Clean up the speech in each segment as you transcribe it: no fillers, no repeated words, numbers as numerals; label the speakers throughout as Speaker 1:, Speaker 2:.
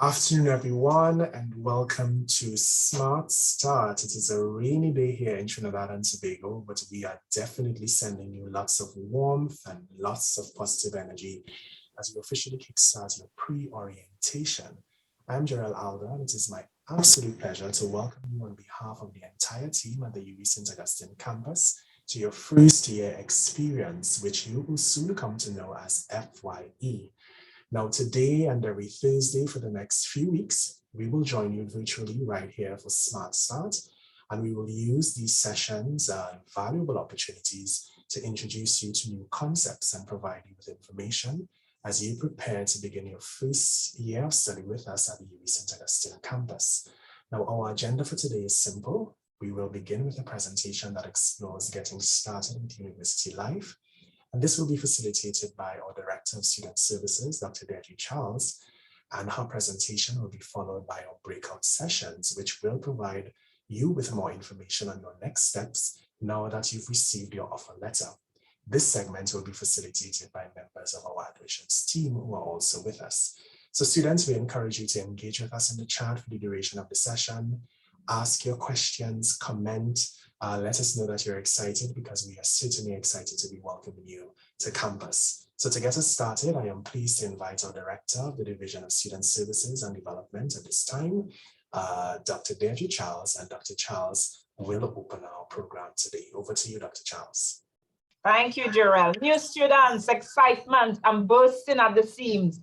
Speaker 1: afternoon, everyone, and welcome to Smart Start. It is a rainy day here in Trinidad and Tobago, but we are definitely sending you lots of warmth and lots of positive energy as we officially kickstart your pre-orientation. I'm Gerald Alda, and it is my absolute pleasure to welcome you on behalf of the entire team at the UB St. Augustine campus to your first year experience, which you will soon come to know as FYE. Now, today and every Thursday for the next few weeks, we will join you virtually right here for Smart Start, and we will use these sessions and valuable opportunities to introduce you to new concepts and provide you with information as you prepare to begin your first year of study with us at the UB St. Augustine campus. Now, our agenda for today is simple. We will begin with a presentation that explores getting started with university life. And this will be facilitated by our Director of Student Services, Dr. Deirdre Charles, and her presentation will be followed by our breakout sessions, which will provide you with more information on your next steps now that you've received your offer letter. This segment will be facilitated by members of our admissions team who are also with us. So students, we encourage you to engage with us in the chat for the duration of the session, ask your questions, comment, let us know that you're excited because we are certainly excited to be welcoming you to campus. So to get us started, I am pleased to invite our Director of the Division of Student Services and Development at this time, Dr. Deirdre Charles, and Dr. Charles will open our program today. Over to you, Dr. Charles.
Speaker 2: Thank you, Gerald. New students, excitement, I'm bursting at the seams.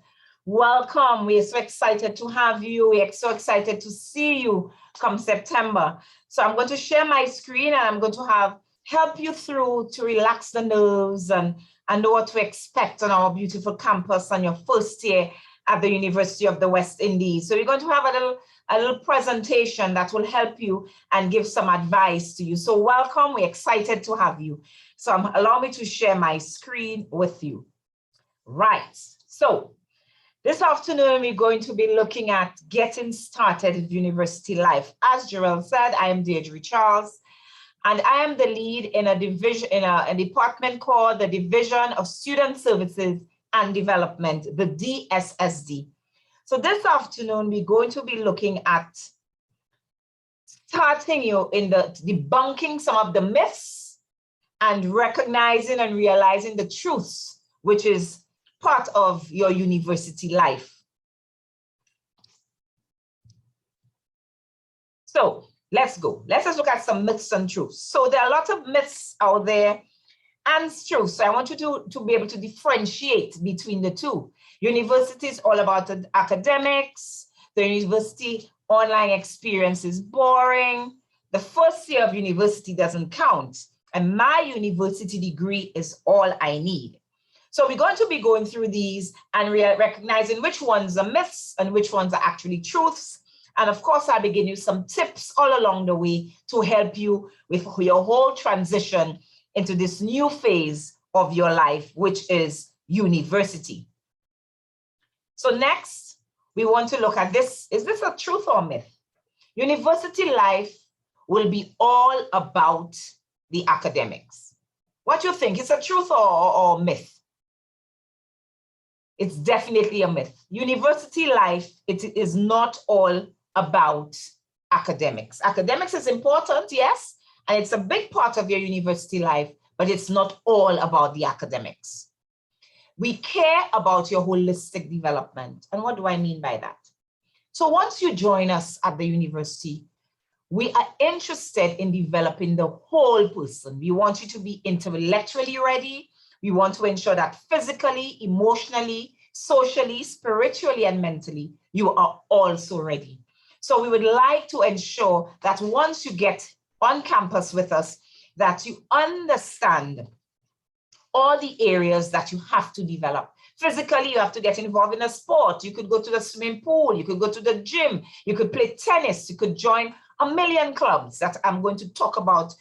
Speaker 2: Welcome, we're so excited to have you. We're so excited to see you come September. So I'm going to share my screen and I'm going to help you through to relax the nerves and know what to expect on our beautiful campus on your first year at the University of the West Indies. So we're going to have a little presentation that will help you and give some advice to you. So welcome, we're excited to have you. So allow me to share my screen with you. Right, so this afternoon, we're going to be looking at getting started with university life. As Gerald said, I am Deirdre Charles, and I am the lead in a division in a department called the Division of Student Services and Development, the DSSD. So this afternoon, we're going to be looking at starting you in the debunking some of the myths and recognizing and realizing the truths, which is part of your university life. So let's go. Let's just look at some myths and truths. So there are a lot of myths out there and truths. So I want you to be able to differentiate between the two. University is all about the academics. The university online experience is boring. The first year of university doesn't count. And my university degree is all I need. So we're going to be going through these and recognizing which ones are myths and which ones are actually truths. And of course, I'll be giving you some tips all along the way to help you with your whole transition into this new phase of your life, which is university. So next, we want to look at this. Is this a truth or myth? University life will be all about the academics. What do you think? Is it a truth or myth? It's definitely a myth. University life, it is not all about academics. Academics is important, yes, and it's a big part of your university life, but it's not all about the academics. We care about your holistic development. And what do I mean by that? So once you join us at the university, we are interested in developing the whole person. We want you to be intellectually ready. We want to ensure that physically, emotionally, socially, spiritually, and mentally, you are also ready. So we would like to ensure that once you get on campus with us, that you understand all the areas that you have to develop. Physically, you have to get involved in a sport. You could go to the swimming pool. You could go to the gym. You could play tennis. You could join a million clubs that I'm going to talk about,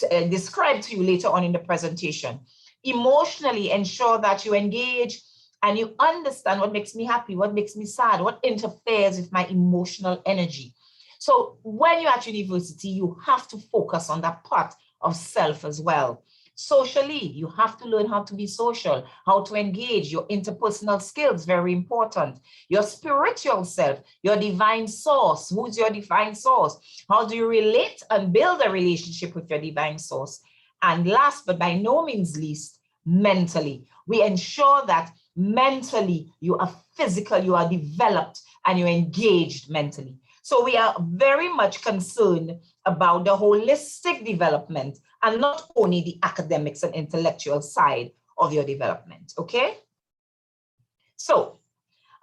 Speaker 2: describe to you later on in the presentation. Emotionally, ensure that you engage and you understand what makes me happy, what makes me sad, what interferes with my emotional energy. So when you're at university, you have to focus on that part of self as well. Socially, you have to learn how to be social, how to engage. Your interpersonal skills, very important. Your spiritual self, your divine source. Who's your divine source? How do you relate and build a relationship with your divine source? And last, but by no means least, mentally. We ensure that mentally you are physical, you are developed, and you're engaged mentally. So we are very much concerned about the holistic development and not only the academics and intellectual side of your development, okay? So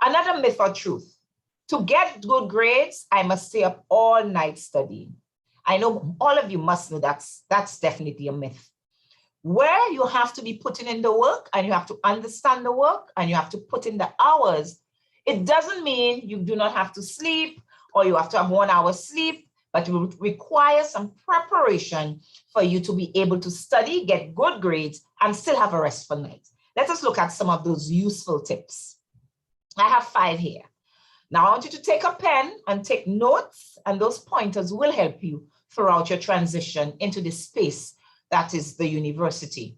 Speaker 2: another myth or truth, to get good grades, I must stay up all night studying. I know all of you must know that's definitely a myth. Where you have to be putting in the work and you have to understand the work and you have to put in the hours, it doesn't mean you do not have to sleep or you have to have 1 hour sleep, but it will require some preparation for you to be able to study, get good grades, and still have a restful night. Let us look at some of those useful tips. I have 5 here. Now I want you to take a pen and take notes, and those pointers will help you throughout your transition into this space that is the university.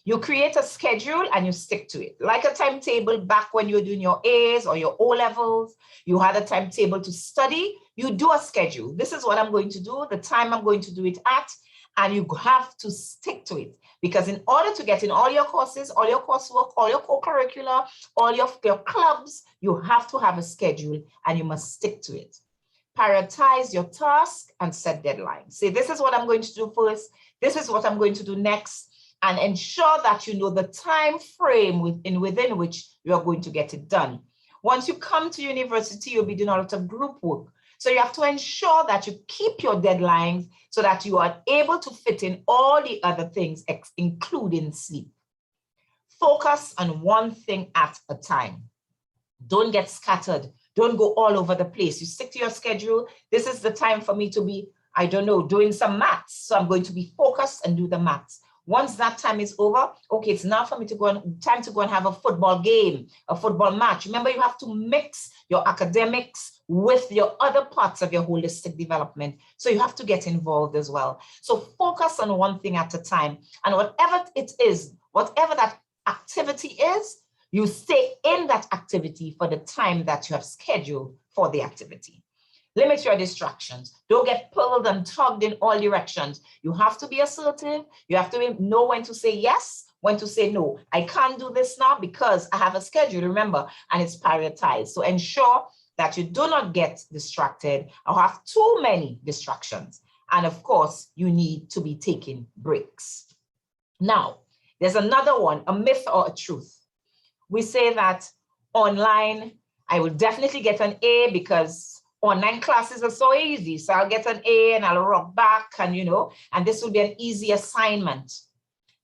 Speaker 2: You create a schedule and you stick to it. Like a timetable back when you were doing your A's or your O levels, you had a timetable to study, you do a schedule. This is what I'm going to do, the time I'm going to do it at, and you have to stick to it. Because in order to get in all your courses, all your coursework, all your co-curricular, all your clubs, you have to have a schedule and you must stick to it. Prioritize your task and set deadlines. Say, this is what I'm going to do first. This is what I'm going to do next. And ensure that you know the time frame within which you are going to get it done. Once you come to university, you'll be doing a lot of group work. So you have to ensure that you keep your deadlines so that you are able to fit in all the other things, including sleep. Focus on one thing at a time. Don't get scattered. Don't go all over the place. You stick to your schedule. This is the time for me to be, I don't know, doing some maths. So I'm going to be focused and do the maths. Once that time is over, okay, it's now for me to go and time to go and have a football game, a football match. Remember, you have to mix your academics with your other parts of your holistic development. So you have to get involved as well. So focus on one thing at a time. And whatever it is, whatever that activity is, you stay in that activity for the time that you have scheduled for the activity. Limit your distractions. Don't get pulled and tugged in all directions. You have to be assertive. You have to know when to say yes, when to say no. I can't do this now because I have a schedule, remember, and it's prioritized. So ensure that you do not get distracted or have too many distractions. And of course, you need to be taking breaks. Now, there's another one, a myth or a truth. We say that online, I will definitely get an A because online classes are so easy. So I'll get an A and I'll rock back and, and this will be an easy assignment.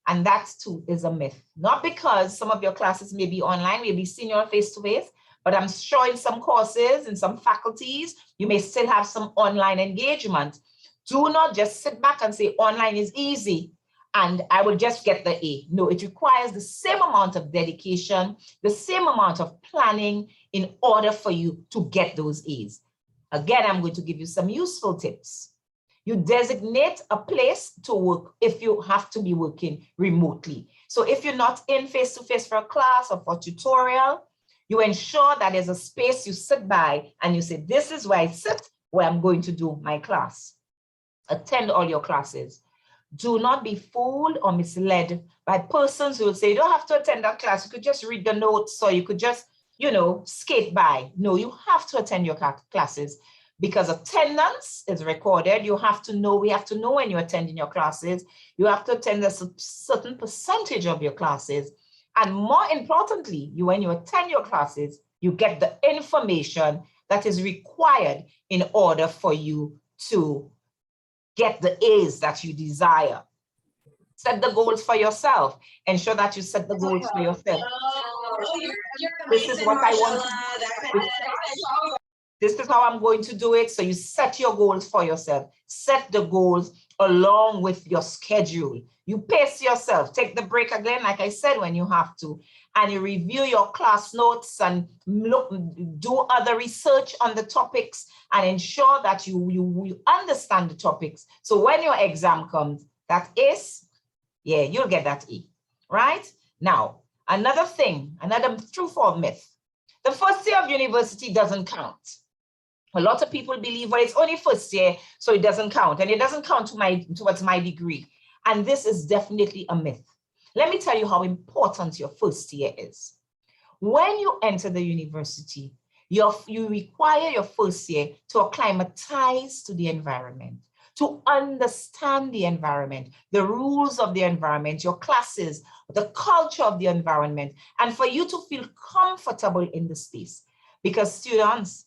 Speaker 2: And that too is a myth. Not because some of your classes may be online, maybe senior face-to-face, but I'm sure in some courses, in some faculties, you may still have some online engagement. Do not just sit back and say online is easy and I will just get the A. No, it requires the same amount of dedication, the same amount of planning in order for you to get those A's. Again, I'm going to give you some useful tips. You designate a place to work if you have to be working remotely. So if you're not in face-to-face for a class or for tutorial, you ensure that there's a space you sit by and you say, this is where I sit, where I'm going to do my class. Attend all your classes. Do not be fooled or misled by persons who will say, you don't have to attend that class. You could just read the notes or you could just skate by. No, you have to attend your classes because attendance is recorded. You have to know, we have to know when you're attending your classes. You have to attend a certain percentage of your classes. And more importantly, when you attend your classes, you get the information that is required in order for you to get the A's that you desire. Set the goals for yourself. Ensure that you set the goals for yourself. This is what I want to do. This is how I'm going to do it. So you set your goals for yourself. Set the goals along with your schedule. You pace yourself. Take the break again, like I said, when you have to. And you review your class notes and do other research on the topics and ensure that you understand the topics. So when your exam comes, that is Yeah, you'll get that E, right? Now, another thing, another truth or myth. The first year of university doesn't count. A lot of people believe, well, it's only first year, so it doesn't count. And it doesn't count towards my degree. And this is definitely a myth. Let me tell you how important your first year is. When you enter the university, you require your first year to acclimatize to the environment, to understand the environment, the rules of the environment, your classes, the culture of the environment, and for you to feel comfortable in the space. Because students,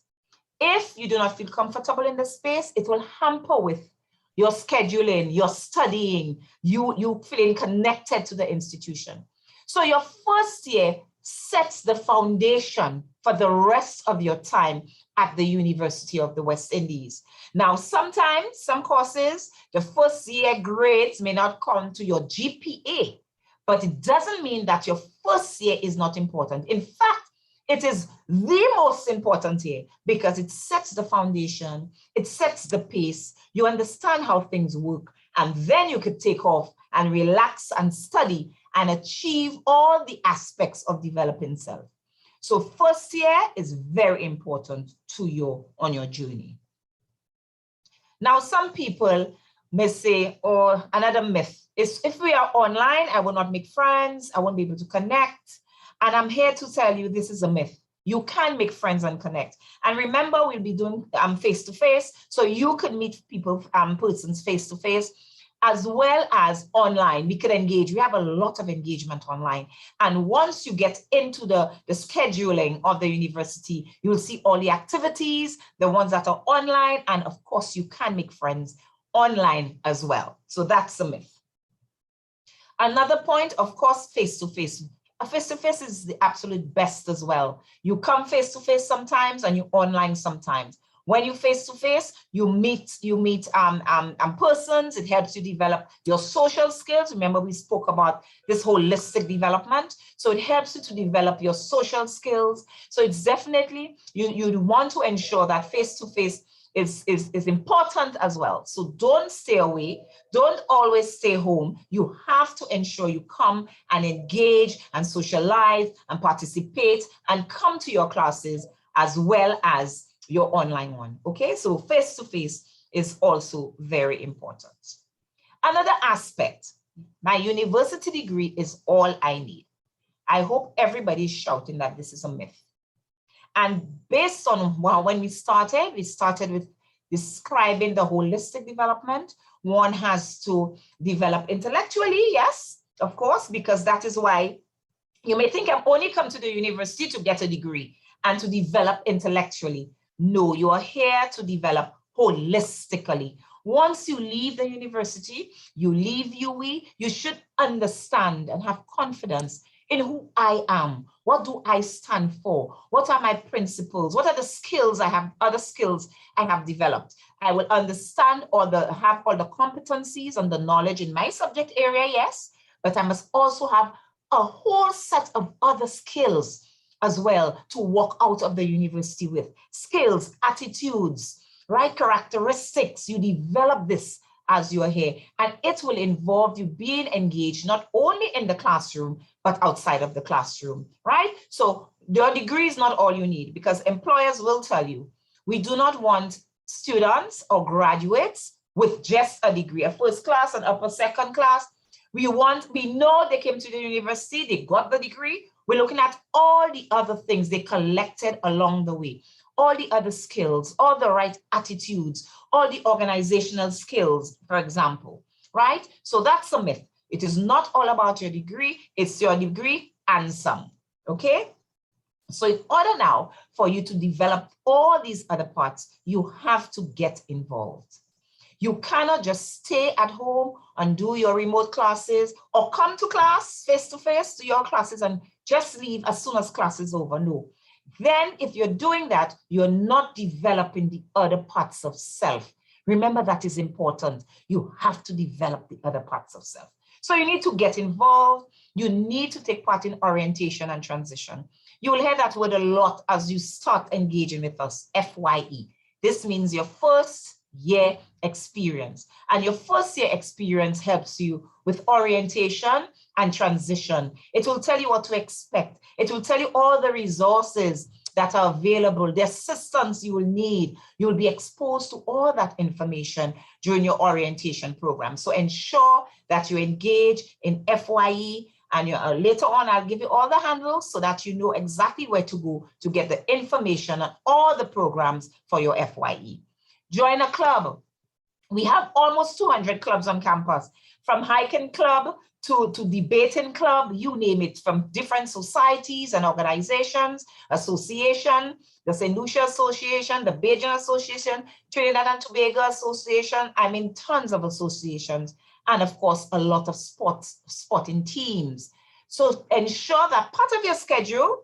Speaker 2: if you do not feel comfortable in the space, it will hamper with your scheduling, your studying, you feeling connected to the institution. So your first year sets the foundation for the rest of your time at the University of the West Indies. Now, sometimes, some courses, the first year grades may not come to your GPA, but it doesn't mean that your first year is not important. In fact, it is the most important year because it sets the foundation, it sets the pace, you understand how things work, and then you could take off and relax and study and achieve all the aspects of developing self. So first year is very important to you on your journey. Now, some people may say, or another myth is, if we are online, I will not make friends, I won't be able to connect. And I'm here to tell you this is a myth. You can make friends and connect. And remember, we'll be doing face-to-face, so you could meet people, persons face-to-face, as well as online. We could engage. We have a lot of engagement online. And once you get into the scheduling of the university, you'll see all the activities, the ones that are online, and of course, you can make friends online as well. So that's a myth. Another point, of course, face-to-face. A face-to-face is the absolute best as well. You come face-to-face sometimes and you online sometimes. When you face-to-face, you meet persons. It helps you develop your social skills. Remember, we spoke about this holistic development. So it helps you to develop your social skills. So it's definitely, you want to ensure that face-to-face is important as well. So don't stay away. Don't always stay home. You have to ensure you come and engage and socialize and participate and come to your classes as well as your online one. Okay, so face-to-face is also very important. Another aspect, my university degree is all I need. I hope everybody is shouting that this is a myth. And based on when we started with describing the holistic development. One has to develop intellectually, yes, of course, because that is why you may think I'm only come to the university to get a degree and to develop intellectually. No, you are here to develop holistically. Once you leave the university, you leave UE, you should understand and have confidence in who I am. What do I stand for? What are my principles? What are the skills I have, other skills I have developed? I will understand have all the competencies and the knowledge in my subject area, yes, but I must also have a whole set of other skills as well to walk out of the university with. Skills, attitudes, right? Characteristics, you develop this as you are here, and it will involve you being engaged not only in the classroom, but outside of the classroom, right? So your degree is not all you need, because employers will tell you, we do not want students or graduates with just a degree, a first class and upper second class. We know they came to the university, they got the degree. We're looking at all the other things they collected along the way, all the other skills, all the right attitudes, all the organizational skills, for example, right? So that's a myth. It is not all about your degree, it's your degree and some, okay? So in order now for you to develop all these other parts, you have to get involved. You cannot just stay at home and do your remote classes or come to class face-to-face to your classes and just leave as soon as class is over. No. Then if you're doing that, you're not developing the other parts of self. Remember, that is important. You have to develop the other parts of self. So you need to get involved. You need to take part in orientation and transition. You will hear that word a lot as you start engaging with us, FYE. This means your first year experience. And your first year experience helps you with orientation and transition. It will tell you what to expect. It will tell you all the resources that are available, the assistance you will need. You will be exposed to all that information during your orientation program. So ensure that you engage in FYE, and later on, I'll give you all the handles so that you know exactly where to go to get the information on all the programs for your FYE. Join a club. We have almost 200 clubs on campus, from hiking club to debating club, you name it, from different societies and organizations, association, the St. Lucia Association, the Bajan Association, Trinidad and Tobago Association, I mean, tons of associations, and of course, a lot of sporting teams. So ensure that part of your schedule,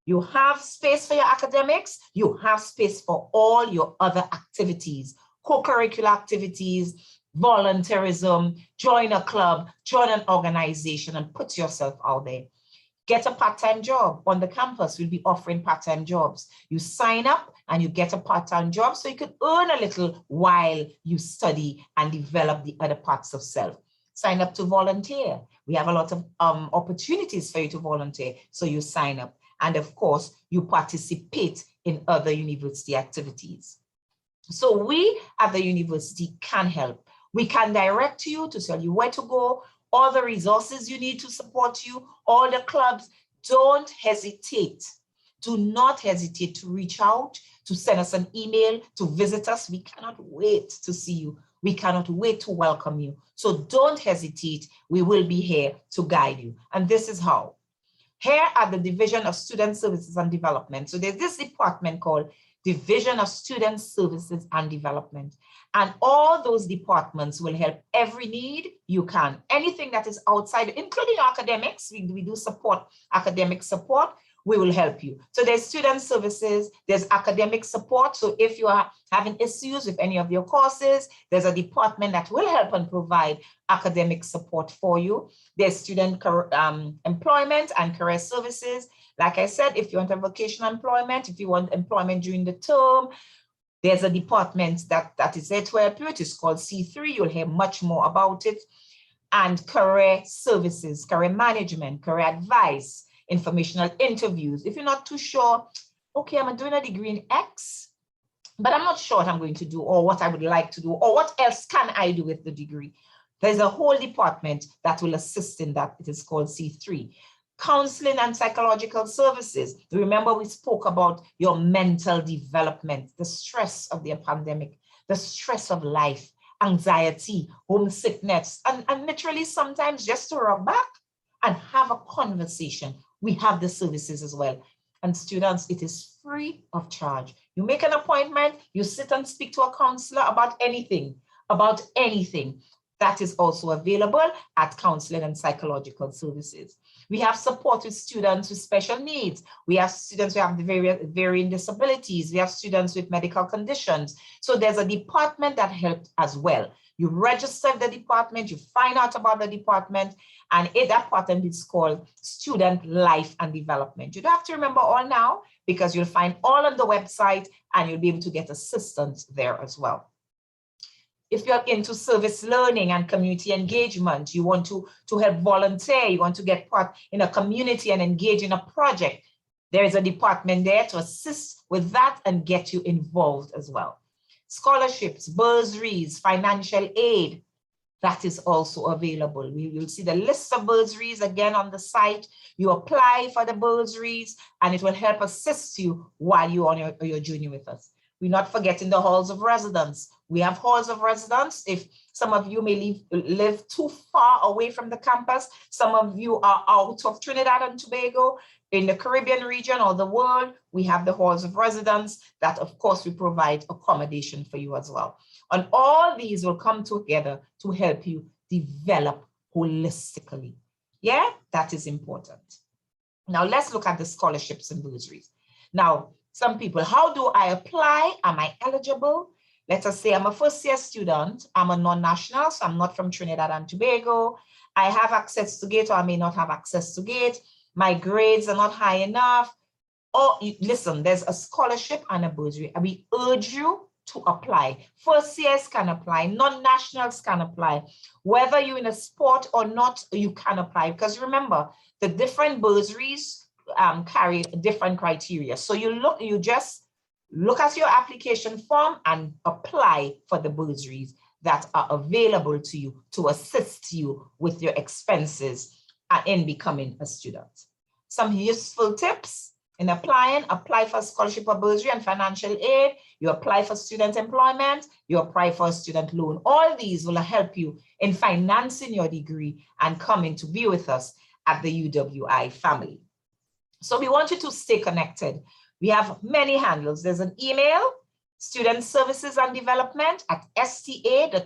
Speaker 2: you have space for your academics, you have space for all your other activities, co-curricular activities, volunteerism, join a club, join an organization, and put yourself out there. Get a part-time job on the campus. We'll be offering part-time jobs. You sign up and you get a part-time job so you can earn a little while you study and develop the other parts of self. Sign up to volunteer. We have a lot of opportunities for you to volunteer, so you sign up. And of course, you participate in other university activities. So we at the university can help. We can direct you to tell you where to go, all the resources you need to support you, all the clubs. Don't hesitate. Do not hesitate to reach out, to send us an email, to visit us. We cannot wait to see you. We cannot wait to welcome you. So don't hesitate. We will be here to guide you. And this is how. Here at the Division of Student Services and Development. So there's this department called Division of Student Services and Development. And all those departments will help every need you can. Anything that is outside, including academics, we do support, academic support, we will help you. So there's student services, there's academic support. So if you are having issues with any of your courses, there's a department that will help and provide academic support for you. There's student employment and career services. Like I said, if you want a vocational employment, if you want employment during the term, there's a department that is there to help you. It is called C3. You'll hear much more about it. And career services, career management, career advice, informational interviews. If you're not too sure, okay, I'm doing a degree in X, but I'm not sure what I'm going to do or what I would like to do or what else can I do with the degree. There's a whole department that will assist in that. It is called C3. Counseling and psychological services. Remember, we spoke about your mental development, the stress of the pandemic, the stress of life, anxiety, homesickness, and literally sometimes just to rub back and have a conversation. We have the services as well. And students, it is free of charge. You make an appointment, you sit and speak to a counselor about anything. That is also available at Counseling and Psychological Services. We have support with students with special needs. We have students who have varying disabilities. We have students with medical conditions. So there's a department that helps as well. You register the department, you find out about the department, and that department is called Student Life and Development. You don't have to remember all now because you'll find all on the website and you'll be able to get assistance there as well. If you're into service learning and community engagement, you want to help volunteer, you want to get part in a community and engage in a project, there is a department there to assist with that and get you involved as well. Scholarships, bursaries, financial aid, that is also available. You'll see the list of bursaries again on the site. You apply for the bursaries and it will help assist you while you're on your journey with us. We're not forgetting the halls of residence. We have halls of residence. If some of you may live too far away from the campus, some of you are out of Trinidad and Tobago, in the Caribbean region or the world, we have the halls of residence that, of course, we provide accommodation for you as well. And all these will come together to help you develop holistically. Yeah, that is important. Now, let's look at the scholarships and bursaries. Now, some people, how do I apply? Am I eligible? Let us say I'm a first-year student. I'm a non-national, so I'm not from Trinidad and Tobago. I have access to GATE or I may not have access to GATE. My grades are not high enough. Or listen, there's a scholarship and a bursary. And we urge you to apply. First years can apply, non-nationals can apply. Whether you're in a sport or not, you can apply, because remember, the different bursaries carry different criteria. So you just look at your application form and apply for the bursaries that are available to you to assist you with your expenses in becoming a student. Some useful tips in applying: apply for scholarship or bursary and financial aid, you apply for student employment, you apply for a student loan. All these will help you in financing your degree and coming to be with us at the UWI family. So we want you to stay connected. We have many handles. There's an email, student services and development at sta.uwi.edu.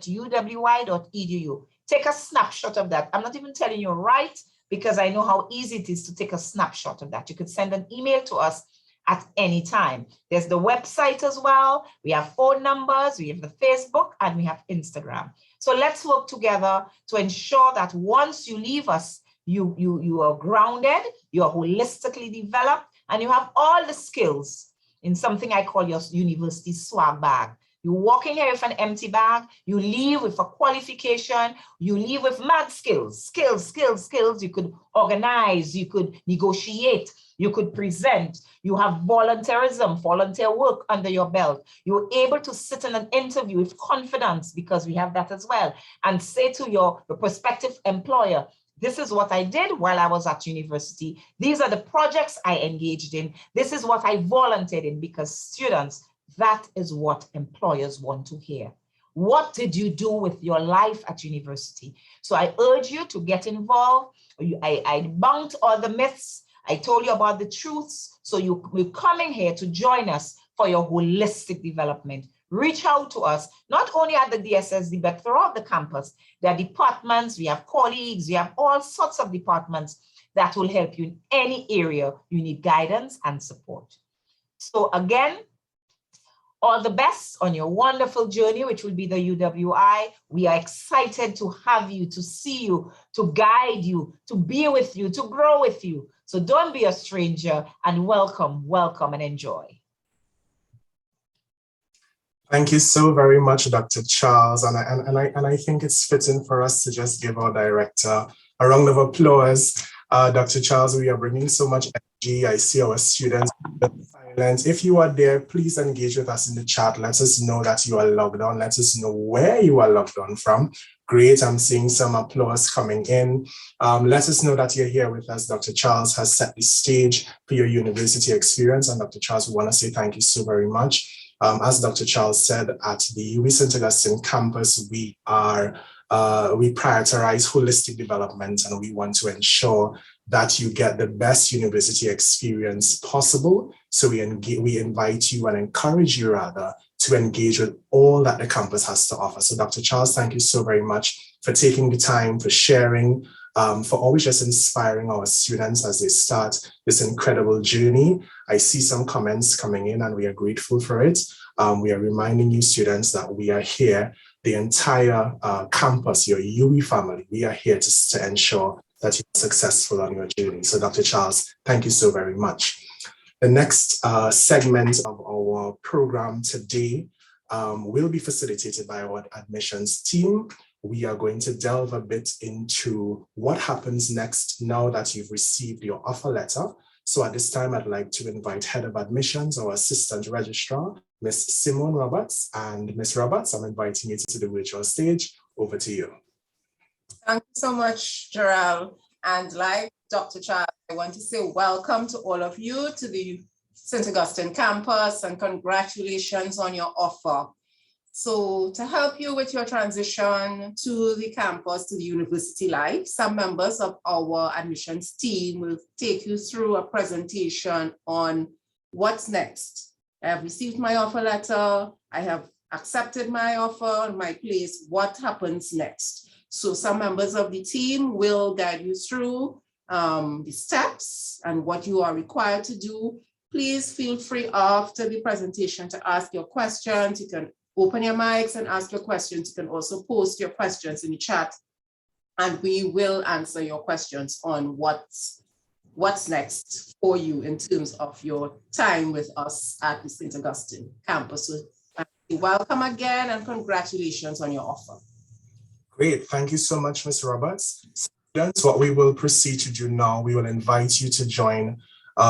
Speaker 2: Take a snapshot of that. I'm not even telling you right, because I know how easy it is to take a snapshot of that. You could send an email to us at any time. There's the website as well. We have phone numbers, we have the Facebook, and we have Instagram. So let's work together to ensure that once you leave us, you are grounded, you are holistically developed, and you have all the skills in something I call your university swag bag. You walk in here with an empty bag, you leave with a qualification, you leave with mad skills. You could organize, you could negotiate, you could present, you have volunteerism, volunteer work under your belt. You're able to sit in an interview with confidence, because we have that as well, and say to your prospective employer, this is what I did while I was at university. These are the projects I engaged in. This is what I volunteered in, because students, that is what employers want to hear. What did you do with your life at university? So I urge you to get involved. I debunked all the myths. I told you about the truths. So you're coming here to join us for your holistic development. Reach out to us, not only at the DSSD, but throughout the campus. There are departments, we have colleagues, we have all sorts of departments that will help you in any area you need guidance and support. So again, all the best on your wonderful journey, which will be the UWI. We are excited to have you, to see you, to guide you, to be with you, to grow with you. So don't be a stranger, and welcome, welcome, and enjoy.
Speaker 1: Thank you so very much, Dr. Charles. And I think it's fitting for us to just give our director a round of applause. Dr. Charles, we are bringing so much energy. I see our students silent. If you are there, please engage with us in the chat. Let us know that you are logged on. Let us know where you are logged on from. Great, I'm seeing some applause coming in. Let us know that you're here with us. Dr. Charles has set the stage for your university experience. And Dr. Charles, we want to say thank you so very much. As Dr. Charles said, at the UWI St. Augustine campus, we prioritize holistic development, and we want to ensure that you get the best university experience possible. So we invite you and encourage you rather to engage with all that the campus has to offer. So Dr. Charles, thank you so very much for taking the time, for sharing, for always just inspiring our students as they start this incredible journey. I see some comments coming in, and we are grateful for it. We are reminding you students that we are here, the entire campus, your UWI family, we are here to ensure that you're successful on your journey. So Dr. Charles, thank you so very much. The next segment of our program today will be facilitated by our admissions team. We are going to delve a bit into what happens next now that you've received your offer letter. So at this time, I'd like to invite Head of Admissions, our Assistant Registrar, Ms. Simone Roberts. And Ms. Roberts, I'm inviting you to the virtual stage. Over to you.
Speaker 3: Thank you so much, Gerald. And like Dr. Charles, I want to say welcome to all of you to the St. Augustine campus, and congratulations on your offer. So to help you with your transition to the campus, to the university life, some members of our admissions team will take you through a presentation on what's next. I have received my offer letter. I have accepted my offer on my place. What happens next? So some members of the team will guide you through the steps and what you are required to do. Please feel free after the presentation to ask your questions. You can open your mics and ask your questions. You can also post your questions in the chat, and we will answer your questions on what's next for you in terms of your time with us at the St. Augustine campus. So Welcome again and congratulations on your offer.
Speaker 1: Great. Thank you so much, Ms. Roberts. Students, what we will proceed to do now, we will invite you to join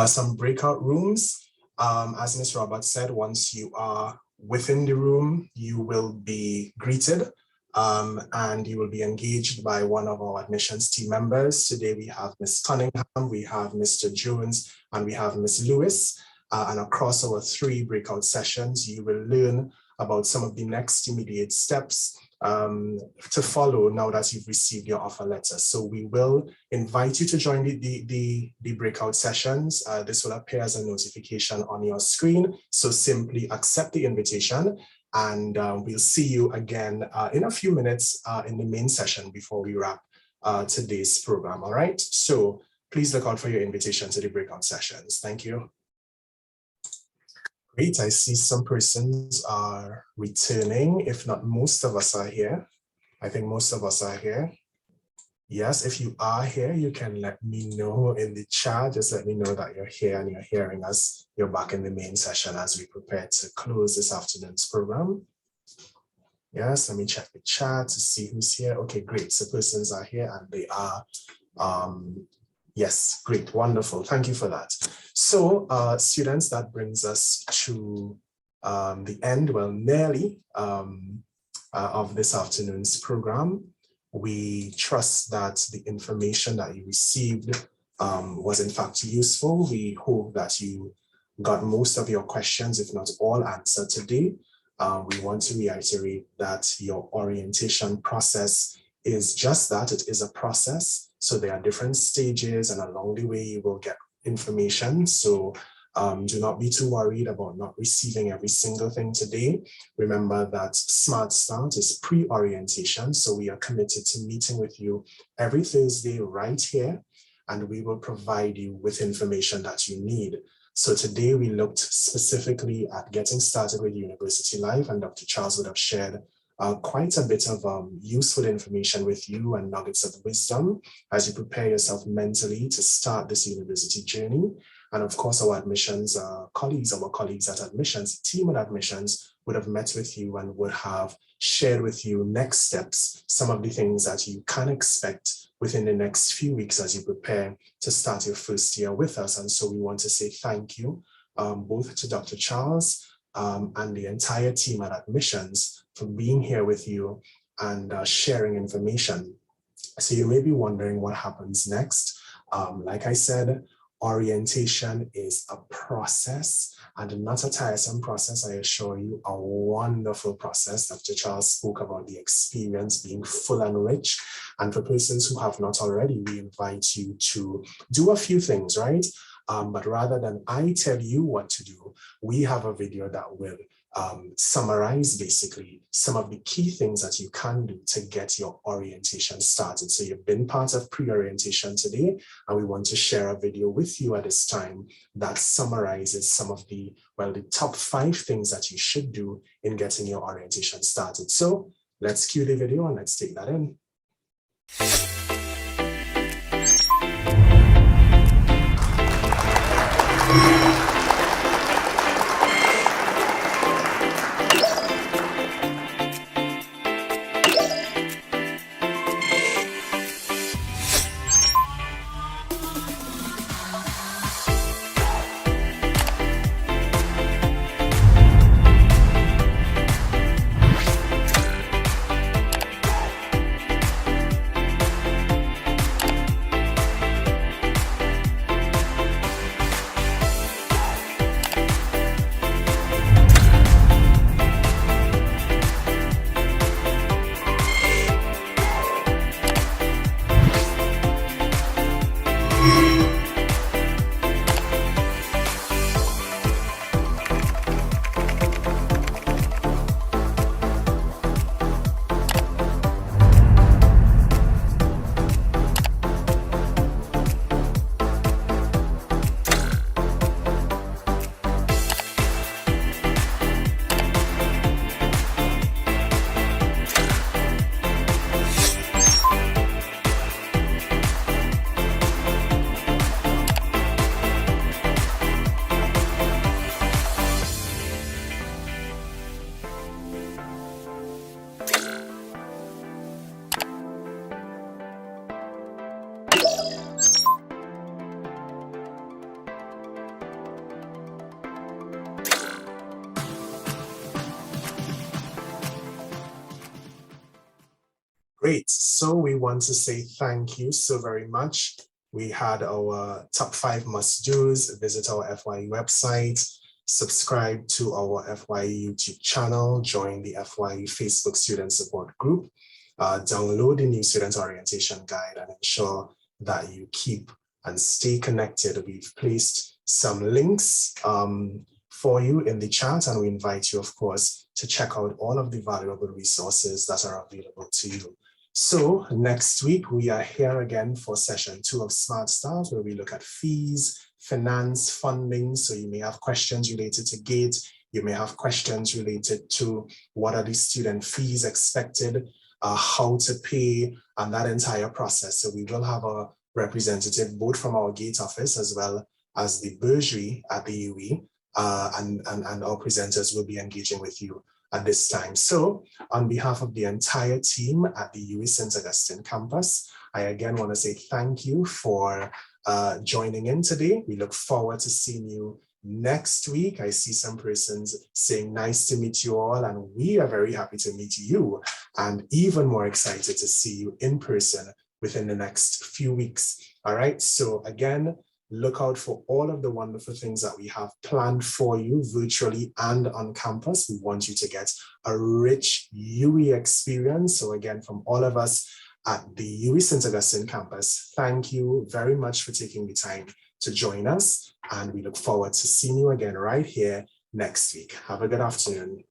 Speaker 1: some breakout rooms. As Ms. Roberts said, once you are within the room, you will be greeted and you will be engaged by one of our admissions team members. Today we have Ms. Cunningham, we have Mr. Jones, and we have Ms. Lewis. And across our 3 breakout sessions, you will learn about some of the next immediate steps to follow now that you've received your offer letter. So we will invite you to join the breakout sessions. This will appear as a notification on your screen. So simply accept the invitation and we'll see you again in a few minutes in the main session before we wrap today's program. All right. So please look out for your invitation to the breakout sessions. Thank you. Great, I see some persons are returning. If not, most of us are here. I think most of us are here. Yes, if you are here, you can let me know in the chat. Just let me know that you're here and you're hearing us. You're back in the main session as we prepare to close this afternoon's program. Yes, let me check the chat to see who's here. Okay, great. So persons are here and they are yes, great, wonderful. Thank you for that. So students, that brings us to the end, well, nearly of this afternoon's program. We trust that the information that you received was in fact useful. We hope that you got most of your questions, if not all, answered today. We want to reiterate that your orientation process is just that, it is a process. So there are different stages and along the way you will get information. So do not be too worried about not receiving every single thing today. Remember that Smart Start is pre-orientation. So we are committed to meeting with you every Thursday right here, and we will provide you with information that you need. So today we looked specifically at getting started with university life, and Dr. Charles would have shared quite a bit of useful information with you and nuggets of wisdom as you prepare yourself mentally to start this university journey. And of course, our admissions colleagues, our colleagues at admissions, team at admissions would have met with you and would have shared with you next steps, some of the things that you can expect within the next few weeks as you prepare to start your first year with us. And so we want to say thank you both to Dr. Charles and the entire team at admissions for being here with you and sharing information. So you may be wondering what happens next. Like I said, orientation is a process and not a tiresome process. I assure you, a wonderful process. Dr. Charles spoke about the experience being full and rich. And for persons who have not already, we invite you to do a few things, right? But rather than I tell you what to do, we have a video that will summarize basically some of the key things that you can do to get your orientation started. So you've been part of pre-orientation today, and we want to share a video with you at this time that summarizes some of the, well, the top 5 things that you should do in getting your orientation started. So let's cue the video and let's take that in. Great. So we want to say thank you so very much. We had our top 5 must-dos. Visit our FYE website, subscribe to our FYE YouTube channel, join the FYE Facebook Student Support Group, download the new Student Orientation Guide, and ensure that you keep and stay connected. We've placed some links for you in the chat, and we invite you, of course, to check out all of the valuable resources that are available to you. So next week, we are here again for session 2 of Smart Start, where we look at fees, finance, funding. So you may have questions related to GATE. You may have questions related to what are the student fees expected, how to pay, and that entire process. So we will have a representative both from our GATE office as well as the bursary at the UE, and our presenters will be engaging with you at this time. So on behalf of the entire team at the UE St. Augustine campus, I again want to say thank you for joining in today. We look forward to seeing you next week. I see some persons saying nice to meet you all, and we are very happy to meet you and even more excited to see you in person within the next few weeks. All right, so again, look out for all of the wonderful things that we have planned for you virtually and on campus. We want you to get a rich UE experience. So again, from all of us at the UE St. Augustine campus, thank you very much for taking the time to join us. And we look forward to seeing you again right here next week. Have a good afternoon.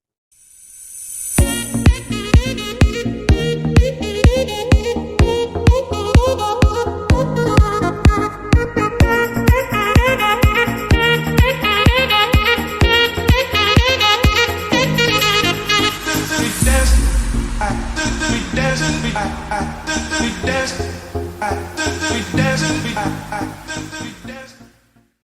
Speaker 1: We dance.